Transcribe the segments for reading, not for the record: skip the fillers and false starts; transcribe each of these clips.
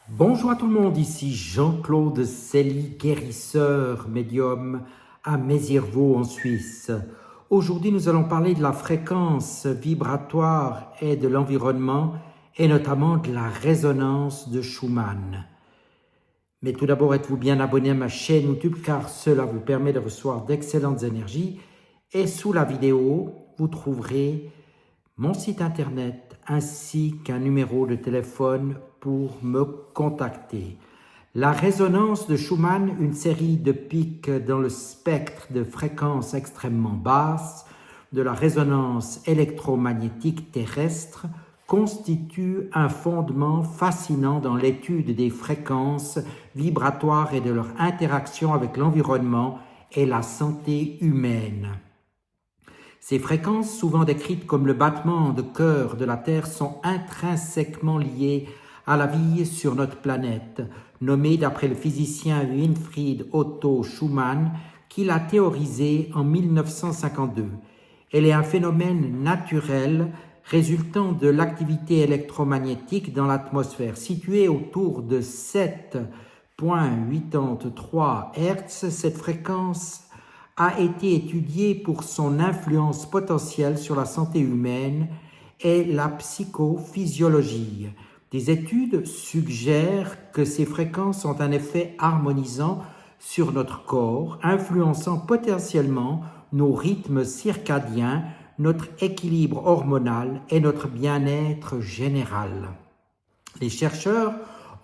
Bonjour à tout le monde, ici Jean-Claude Selly, guérisseur médium à Mézirvaux en Suisse. Aujourd'hui, nous allons parler de la fréquence vibratoire et de l'environnement et notamment de la résonance de Schumann. Mais tout d'abord, êtes-vous bien abonné à ma chaîne YouTube car cela vous permet de recevoir d'excellentes énergies et sous la vidéo, vous trouverez mon site internet ainsi qu'un numéro de téléphone pour me contacter. La résonance de Schumann, une série de pics dans le spectre de fréquences extrêmement basses de la résonance électromagnétique terrestre, constitue un fondement fascinant dans l'étude des fréquences vibratoires et de leur interaction avec l'environnement et la santé humaine. Ces fréquences, souvent décrites comme le battement de cœur de la Terre, sont intrinsèquement liées à la vie sur notre planète, nommée d'après le physicien Winfried Otto Schumann, qui l'a théorisée en 1952. Elle est un phénomène naturel résultant de l'activité électromagnétique dans l'atmosphère. Située autour de 7,83 Hz, cette fréquence a été étudiée pour son influence potentielle sur la santé humaine et la psychophysiologie. Des études suggèrent que ces fréquences ont un effet harmonisant sur notre corps, influençant potentiellement nos rythmes circadiens, notre équilibre hormonal et notre bien-être général. Les chercheurs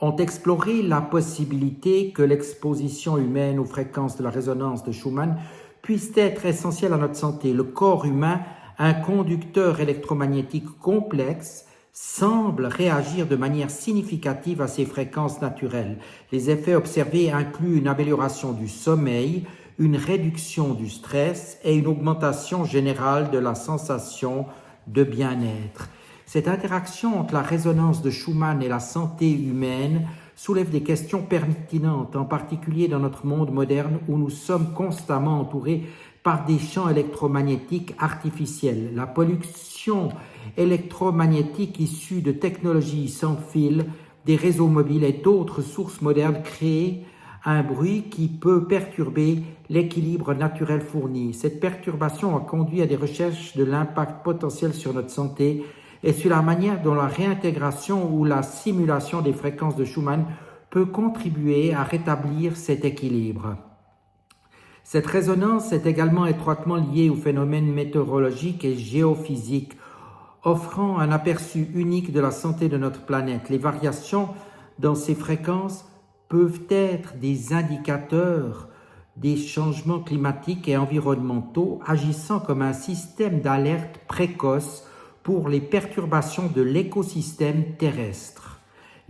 ont exploré la possibilité que l'exposition humaine aux fréquences de la résonance de Schumann puisse être essentielle à notre santé. Le corps humain, un conducteur électromagnétique complexe, semble réagir de manière significative à ces fréquences naturelles. Les effets observés incluent une amélioration du sommeil, une réduction du stress et une augmentation générale de la sensation de bien-être. Cette interaction entre la résonance de Schumann et la santé humaine soulève des questions pertinentes, en particulier dans notre monde moderne où nous sommes constamment entourés par des champs électromagnétiques artificiels. La pollution électromagnétique issue de technologies sans fil, des réseaux mobiles et d'autres sources modernes crée un bruit qui peut perturber l'équilibre naturel fourni. Cette perturbation a conduit à des recherches de l'impact potentiel sur notre santé et sur la manière dont la réintégration ou la simulation des fréquences de Schumann peut contribuer à rétablir cet équilibre. Cette résonance est également étroitement liée aux phénomènes météorologiques et géophysiques, offrant un aperçu unique de la santé de notre planète. Les variations dans ces fréquences peuvent être des indicateurs des changements climatiques et environnementaux, agissant comme un système d'alerte précoce pour les perturbations de l'écosystème terrestre.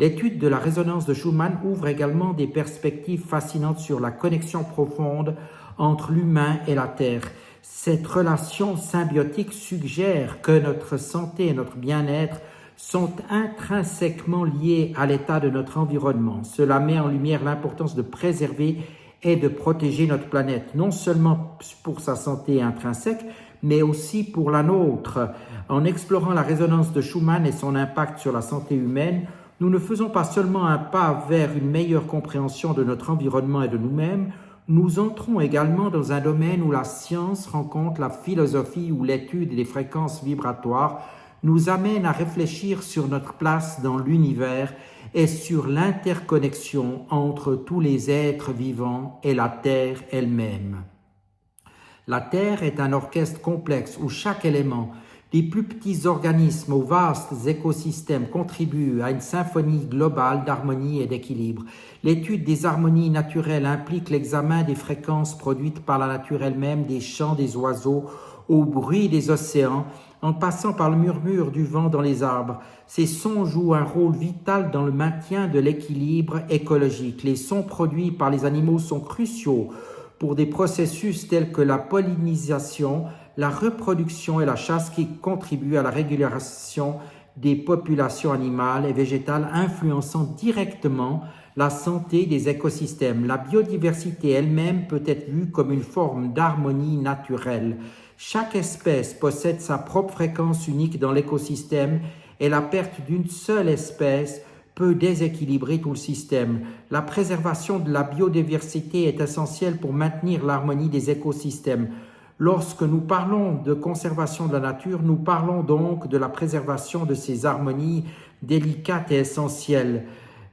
L'étude de la résonance de Schumann ouvre également des perspectives fascinantes sur la connexion profonde entre l'humain et la Terre. Cette relation symbiotique suggère que notre santé et notre bien-être sont intrinsèquement liés à l'état de notre environnement. Cela met en lumière l'importance de préserver et de protéger notre planète, non seulement pour sa santé intrinsèque, mais aussi pour la nôtre. En explorant la résonance de Schumann et son impact sur la santé humaine, nous ne faisons pas seulement un pas vers une meilleure compréhension de notre environnement et de nous-mêmes, nous entrons également dans un domaine où la science rencontre la philosophie, où l'étude des fréquences vibratoires nous amène à réfléchir sur notre place dans l'univers et sur l'interconnexion entre tous les êtres vivants et la Terre elle-même. La Terre est un orchestre complexe où chaque élément, des plus petits organismes aux vastes écosystèmes, contribue à une symphonie globale d'harmonie et d'équilibre. L'étude des harmonies naturelles implique l'examen des fréquences produites par la nature elle-même, des chants des oiseaux, au bruit des océans, en passant par le murmure du vent dans les arbres. Ces sons jouent un rôle vital dans le maintien de l'équilibre écologique. Les sons produits par les animaux sont cruciaux pour des processus tels que la pollinisation, la reproduction et la chasse qui contribuent à la régulation des populations animales et végétales, influençant directement la santé des écosystèmes. La biodiversité elle-même peut être vue comme une forme d'harmonie naturelle. Chaque espèce possède sa propre fréquence unique dans l'écosystème et la perte d'une seule espèce peut déséquilibrer tout le système. La préservation de la biodiversité est essentielle pour maintenir l'harmonie des écosystèmes. Lorsque nous parlons de conservation de la nature, nous parlons donc de la préservation de ces harmonies délicates et essentielles.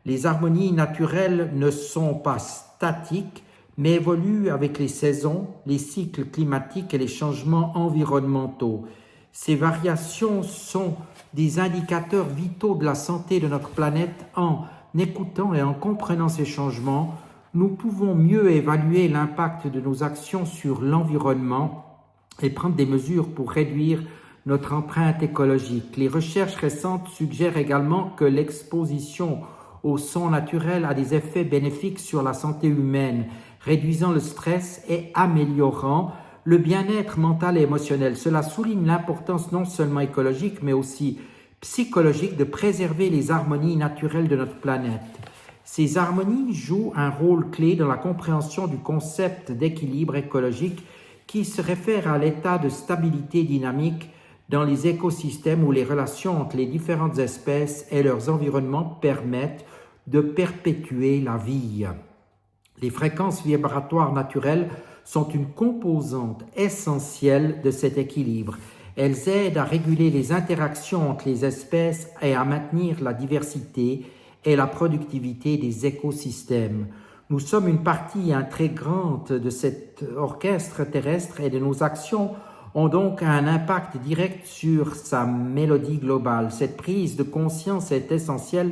Les harmonies naturelles ne sont pas statiques, mais évoluent avec les saisons, les cycles climatiques et les changements environnementaux. Ces variations sont des indicateurs vitaux de la santé de notre planète. En écoutant et en comprenant ces changements, nous pouvons mieux évaluer l'impact de nos actions sur l'environnement et prendre des mesures pour réduire notre empreinte écologique. Les recherches récentes suggèrent également que l'exposition au son naturel a des effets bénéfiques sur la santé humaine, réduisant le stress et améliorant le bien-être mental et émotionnel. Cela souligne l'importance non seulement écologique, mais aussi psychologique de préserver les harmonies naturelles de notre planète. Ces harmonies jouent un rôle clé dans la compréhension du concept d'équilibre écologique qui se réfère à l'état de stabilité dynamique dans les écosystèmes où les relations entre les différentes espèces et leurs environnements permettent de perpétuer la vie. Les fréquences vibratoires naturelles sont une composante essentielle de cet équilibre. Elles aident à réguler les interactions entre les espèces et à maintenir la diversité et la productivité des écosystèmes. Nous sommes une partie intégrante de cet orchestre terrestre et de nos actions ont donc un impact direct sur sa mélodie globale. Cette prise de conscience est essentielle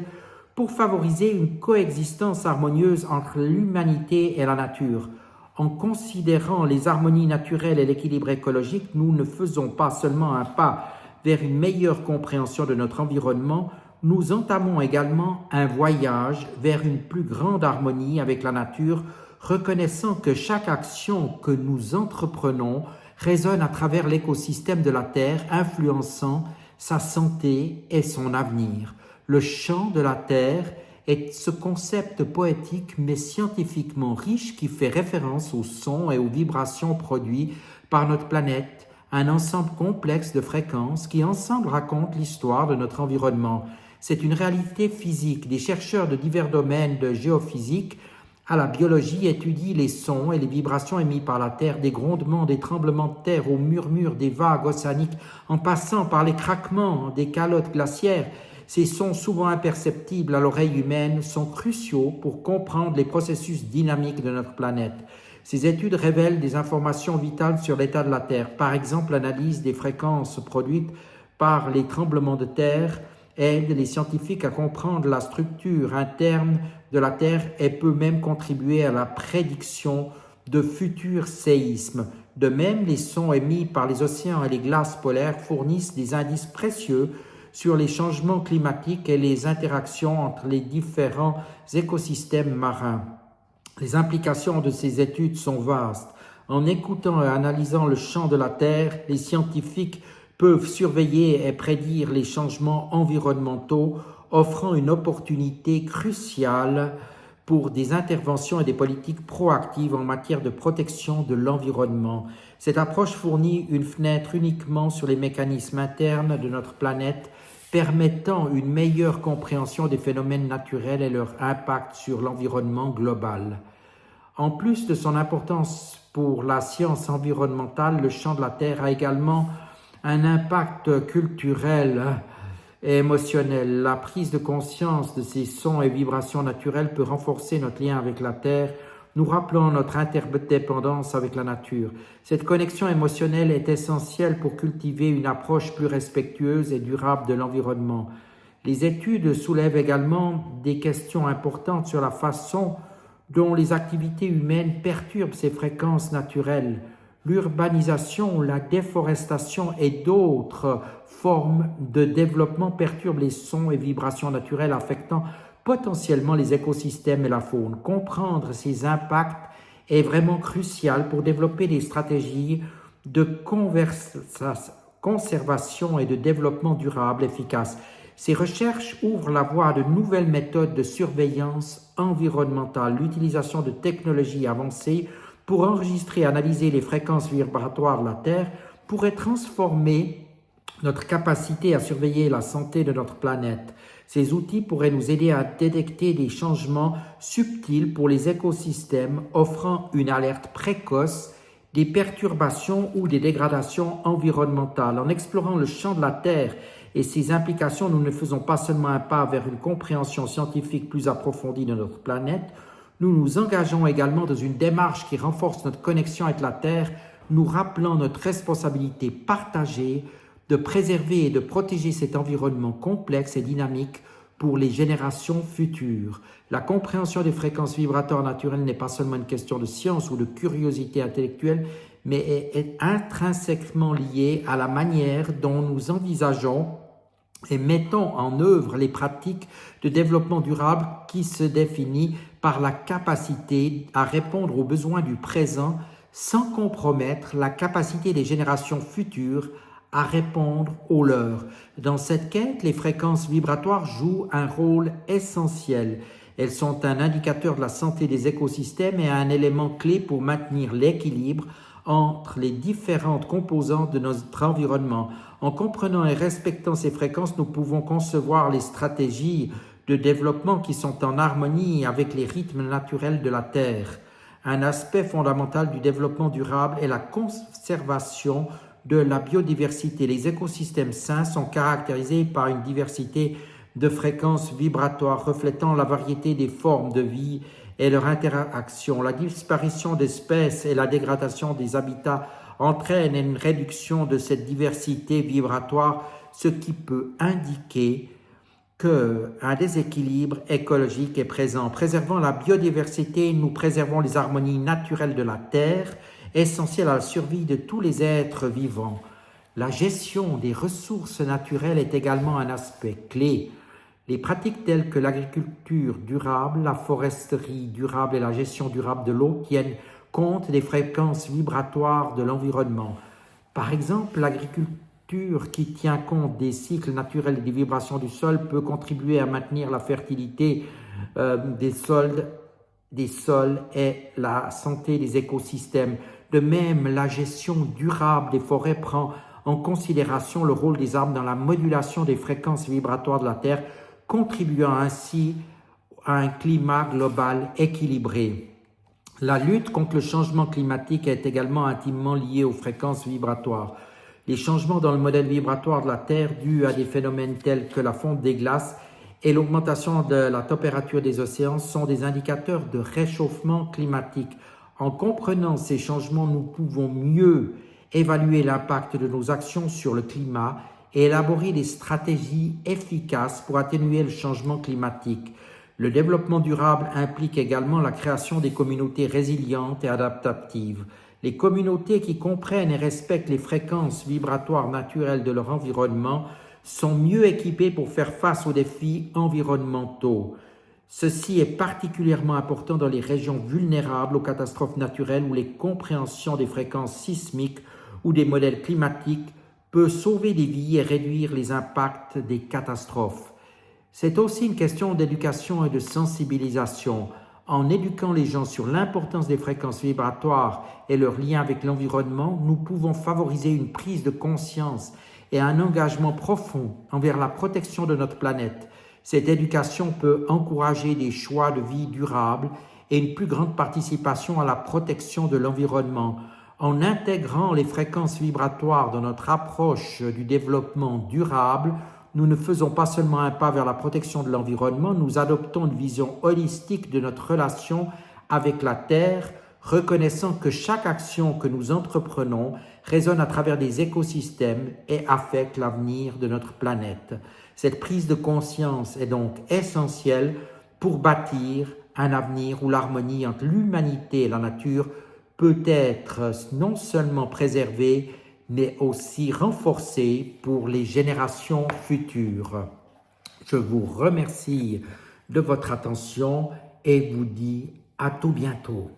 pour favoriser une coexistence harmonieuse entre l'humanité et la nature. En considérant les harmonies naturelles et l'équilibre écologique, nous ne faisons pas seulement un pas vers une meilleure compréhension de notre environnement, nous entamons également un voyage vers une plus grande harmonie avec la nature, reconnaissant que chaque action que nous entreprenons résonne à travers l'écosystème de la Terre, influençant sa santé et son avenir. Le chant de la Terre est ce concept poétique mais scientifiquement riche qui fait référence aux sons et aux vibrations produits par notre planète, un ensemble complexe de fréquences qui ensemble racontent l'histoire de notre environnement. C'est une réalité physique. Des chercheurs de divers domaines de géophysique à la biologie étudient les sons et les vibrations émis par la Terre, des grondements, des tremblements de terre, aux murmures des vagues océaniques, en passant par les craquements des calottes glaciaires. Ces sons, souvent imperceptibles à l'oreille humaine, sont cruciaux pour comprendre les processus dynamiques de notre planète. Ces études révèlent des informations vitales sur l'état de la Terre. Par exemple, l'analyse des fréquences produites par les tremblements de terre aide les scientifiques à comprendre la structure interne de la Terre et peut même contribuer à la prédiction de futurs séismes. De même, les sons émis par les océans et les glaces polaires fournissent des indices précieux sur les changements climatiques et les interactions entre les différents écosystèmes marins. Les implications de ces études sont vastes. En écoutant et analysant le chant de la Terre, les scientifiques peuvent surveiller et prédire les changements environnementaux, offrant une opportunité cruciale pour des interventions et des politiques proactives en matière de protection de l'environnement. Cette approche fournit une fenêtre uniquement sur les mécanismes internes de notre planète, permettant une meilleure compréhension des phénomènes naturels et leur impact sur l'environnement global. En plus de son importance pour la science environnementale, le chant de la Terre a également un impact culturel et émotionnel. La prise de conscience de ces sons et vibrations naturelles peut renforcer notre lien avec la Terre, nous rappelant notre interdépendance avec la nature. Cette connexion émotionnelle est essentielle pour cultiver une approche plus respectueuse et durable de l'environnement. Les études soulèvent également des questions importantes sur la façon dont les activités humaines perturbent ces fréquences naturelles. L'urbanisation, la déforestation et d'autres formes de développement perturbent les sons et vibrations naturelles, affectant potentiellement les écosystèmes et la faune. Comprendre ces impacts est vraiment crucial pour développer des stratégies de conservation et de développement durable efficaces. Ces recherches ouvrent la voie à de nouvelles méthodes de surveillance environnementale, l'utilisation de technologies avancées pour enregistrer et analyser les fréquences vibratoires de la Terre pourrait transformer notre capacité à surveiller la santé de notre planète. Ces outils pourraient nous aider à détecter des changements subtils pour les écosystèmes, offrant une alerte précoce des perturbations ou des dégradations environnementales. En explorant le champ de la Terre et ses implications, nous ne faisons pas seulement un pas vers une compréhension scientifique plus approfondie de notre planète, nous nous engageons également dans une démarche qui renforce notre connexion avec la Terre, nous rappelant notre responsabilité partagée de préserver et de protéger cet environnement complexe et dynamique pour les générations futures. La compréhension des fréquences vibratoires naturelles n'est pas seulement une question de science ou de curiosité intellectuelle, mais est intrinsèquement liée à la manière dont nous envisageons et mettons en œuvre les pratiques de développement durable qui se définit par la capacité à répondre aux besoins du présent sans compromettre la capacité des générations futures à répondre aux leurs. Dans cette quête, les fréquences vibratoires jouent un rôle essentiel. Elles sont un indicateur de la santé des écosystèmes et un élément clé pour maintenir l'équilibre entre les différentes composantes de notre environnement. En comprenant et respectant ces fréquences, nous pouvons concevoir les stratégies de développement qui sont en harmonie avec les rythmes naturels de la Terre. Un aspect fondamental du développement durable est la conservation de la biodiversité. Les écosystèmes sains sont caractérisés par une diversité de fréquences vibratoires reflétant la variété des formes de vie et leur interaction. La disparition d'espèces et la dégradation des habitats entraînent une réduction de cette diversité vibratoire, ce qui peut indiquer qu'un déséquilibre écologique est présent. En préservant la biodiversité, nous préservons les harmonies naturelles de la Terre, essentielles à la survie de tous les êtres vivants. La gestion des ressources naturelles est également un aspect clé. Les pratiques telles que l'agriculture durable, la foresterie durable et la gestion durable de l'eau tiennent compte des fréquences vibratoires de l'environnement. Par exemple, l'agriculture qui tient compte des cycles naturels et des vibrations du sol peut contribuer à maintenir la fertilité des sols et la santé des écosystèmes. De même, la gestion durable des forêts prend en considération le rôle des arbres dans la modulation des fréquences vibratoires de la Terre, contribuant ainsi à un climat global équilibré. La lutte contre le changement climatique est également intimement liée aux fréquences vibratoires. Les changements dans le modèle vibratoire de la Terre dus à des phénomènes tels que la fonte des glaces et l'augmentation de la température des océans sont des indicateurs de réchauffement climatique. En comprenant ces changements, nous pouvons mieux évaluer l'impact de nos actions sur le climat et élaborer des stratégies efficaces pour atténuer le changement climatique. Le développement durable implique également la création des communautés résilientes et adaptatives. Les communautés qui comprennent et respectent les fréquences vibratoires naturelles de leur environnement sont mieux équipées pour faire face aux défis environnementaux. Ceci est particulièrement important dans les régions vulnérables aux catastrophes naturelles où les compréhensions des fréquences sismiques ou des modèles climatiques peut sauver des vies et réduire les impacts des catastrophes. C'est aussi une question d'éducation et de sensibilisation. En éduquant les gens sur l'importance des fréquences vibratoires et leur lien avec l'environnement, nous pouvons favoriser une prise de conscience et un engagement profond envers la protection de notre planète. Cette éducation peut encourager des choix de vie durables et une plus grande participation à la protection de l'environnement. En intégrant les fréquences vibratoires dans notre approche du développement durable, nous ne faisons pas seulement un pas vers la protection de l'environnement, nous adoptons une vision holistique de notre relation avec la Terre, reconnaissant que chaque action que nous entreprenons résonne à travers des écosystèmes et affecte l'avenir de notre planète. Cette prise de conscience est donc essentielle pour bâtir un avenir où l'harmonie entre l'humanité et la nature peut être non seulement préservée, mais aussi renforcée pour les générations futures. Je vous remercie de votre attention et vous dis à tout bientôt.